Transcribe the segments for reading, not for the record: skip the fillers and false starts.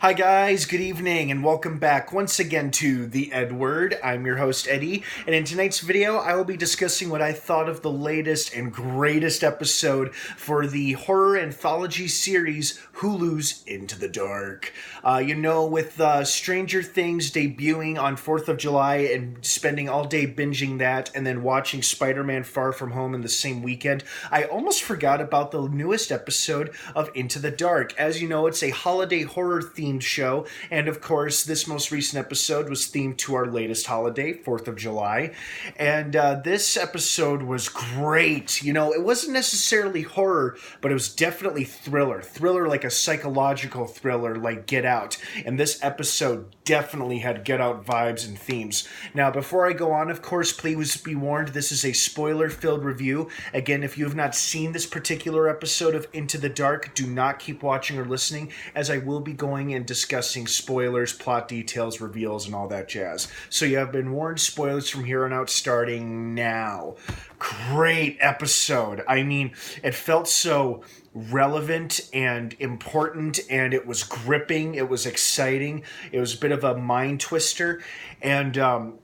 Hi guys, good evening and welcome back once again to the EdWord. I'm your host Eddie, and in tonight's video I will be discussing what I thought of the latest and greatest episode for the horror anthology series Hulu's Into the Dark. With Stranger Things debuting on 4th of July and spending all day binging that and then watching Spider-Man Far From Home in the same weekend, I almost forgot about the newest episode of Into the Dark. As you know, it's a holiday horror themed show, and of course this most recent episode was themed to our latest holiday, 4th of July, and this episode was great. It wasn't necessarily horror, but it was definitely thriller like a psychological thriller like Get Out, and this episode definitely had Get Out vibes and themes. Now, before I go on, of course, please be warned, this is a spoiler-filled review. Again, if you have not seen this particular episode of Into the Dark, do not keep watching or listening, as I will be going and discussing spoilers, plot details, reveals, and all that jazz. So you have been warned, spoilers from here on out starting now. Great episode. I mean, it felt so relevant and important, and it was gripping, it was exciting, it was a bit of a mind twister, and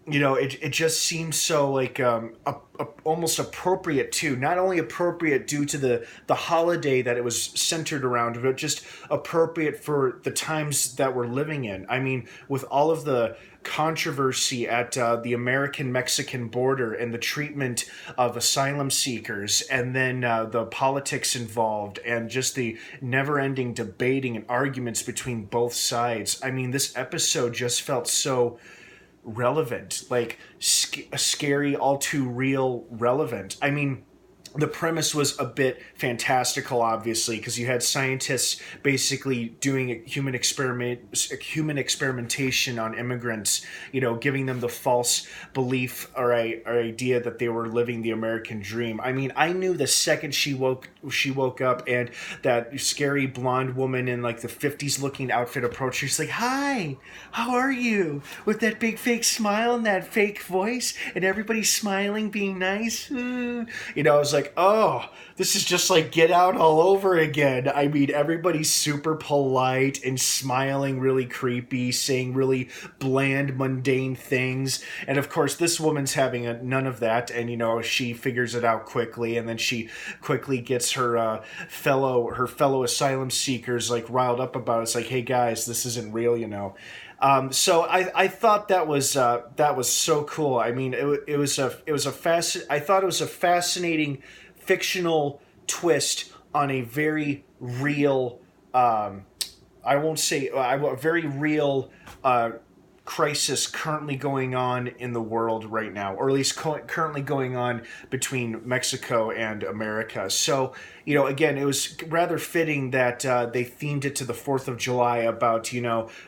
it just seemed so like almost appropriate too. Not only appropriate due to the holiday that it was centered around, but just appropriate for the times that we're living in. I mean, with all of the controversy at the American-Mexican border and the treatment of asylum seekers, and then the politics involved, and just the never-ending debating and arguments between both sides. I mean, this episode just felt so relevant, like scary, all too real relevant. I mean, the premise was a bit fantastical, obviously, because you had scientists basically doing a human experimentation on immigrants, giving them the false belief or idea that they were living the American dream. I mean, I knew the second she woke up and that scary blonde woman in like the 50s looking outfit approached her. She's like, "Hi, how are you?" With that big fake smile and that fake voice, and everybody smiling, being nice. I was like, oh, this is just like Get Out all over again. I mean, everybody's super polite and smiling, really creepy, saying really bland, mundane things. And of course, this woman's having none of that. And, she figures it out quickly. And then she quickly gets her fellow asylum seekers like riled up about it. It's like, hey guys, this isn't real, So I thought that was so cool. I mean, I thought it was a fascinating fictional twist on a very real, a very real crisis currently going on in the world right now, or at least currently going on between Mexico and America. So, again, it was rather fitting that they themed it to the 4th of July about,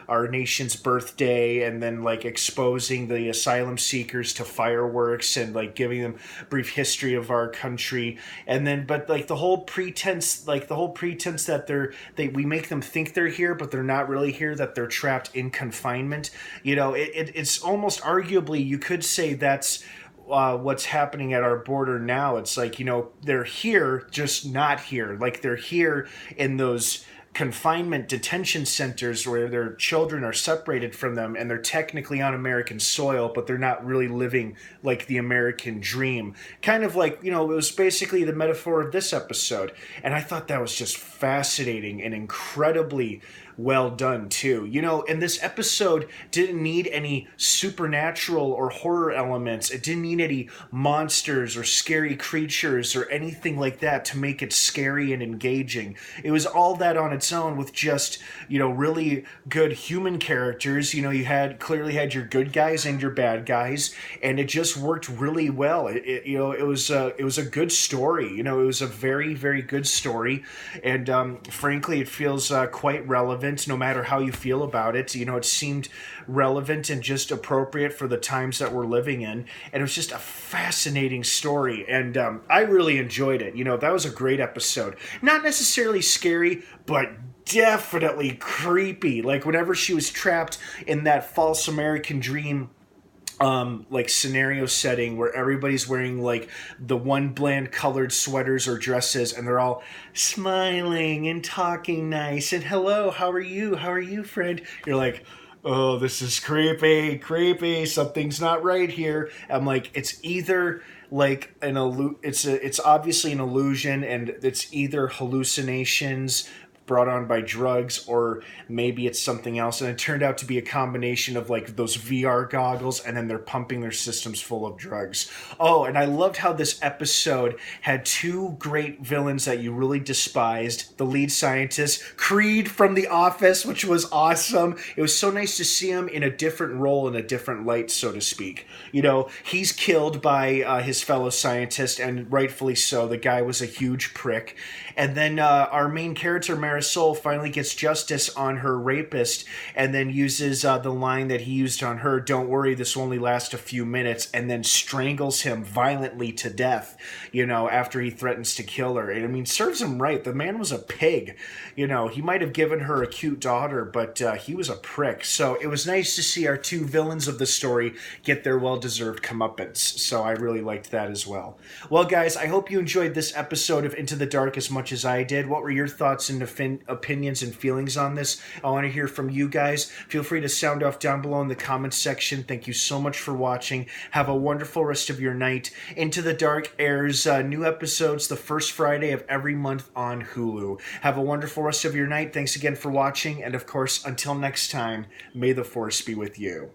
our nation's birthday, and then like exposing the asylum seekers to fireworks and like giving them brief history of our country. And then, but like the whole pretense that we make them think they're here, but they're not really here, that they're trapped in confinement. It's almost arguably, you could say that's what's happening at our border now. It's like, they're here, just not here. Like they're here in those confinement detention centers where their children are separated from them, and they're technically on American soil, but they're not really living like the American dream. Kind of like, it was basically the metaphor of this episode. And I thought that was just fascinating and incredibly well done too. And this episode didn't need any supernatural or horror elements. It didn't need any monsters or scary creatures or anything like that to make it scary and engaging. It was all that on its own, with just, really good human characters. You clearly had your good guys and your bad guys, and it just worked really well. It was a good story. It was a very, very good story, and frankly, it feels quite relevant. No matter how you feel about it, it seemed relevant and just appropriate for the times that we're living in, and it was just a fascinating story, and I really enjoyed it. That was a great episode. Not necessarily scary, but definitely creepy. Like whenever she was trapped in that false American dream like scenario setting where everybody's wearing like the one bland colored sweaters or dresses, and they're all smiling and talking nice and hello, how are you, friend. You're like, oh, this is creepy, something's not right here. I'm like, it's either like it's obviously an illusion, and it's either hallucinations brought on by drugs, or maybe it's something else. And it turned out to be a combination of like those VR goggles, and then they're pumping their systems full of drugs. Oh, and I loved how this episode had two great villains that you really despised. The lead scientist, Creed from The Office, which was awesome. It was so nice to see him in a different role, in a different light, so to speak. You know, he's killed by his fellow scientist, and rightfully so. The guy was a huge prick. And then our main character, Marisol, finally gets justice on her rapist, and then uses the line that he used on her, don't worry, this will only last a few minutes, and then strangles him violently to death, you know, after he threatens to kill her. And I mean, serves him right. The man was a pig. You know, he might have given her a cute daughter, but he was a prick. So it was nice to see our two villains of the story get their well-deserved comeuppance. So I really liked that as well. Well, guys, I hope you enjoyed this episode of Into the Dark as much as I did. What were your thoughts and opinions and feelings on this? I want to hear from you guys. Feel free to sound off down below in the comments section. Thank you so much for watching. Have a wonderful rest of your night. Into the Dark airs new episodes the first Friday of every month on Hulu. Have a wonderful rest of your night. Thanks again for watching. And of course, until next time, may the Force be with you.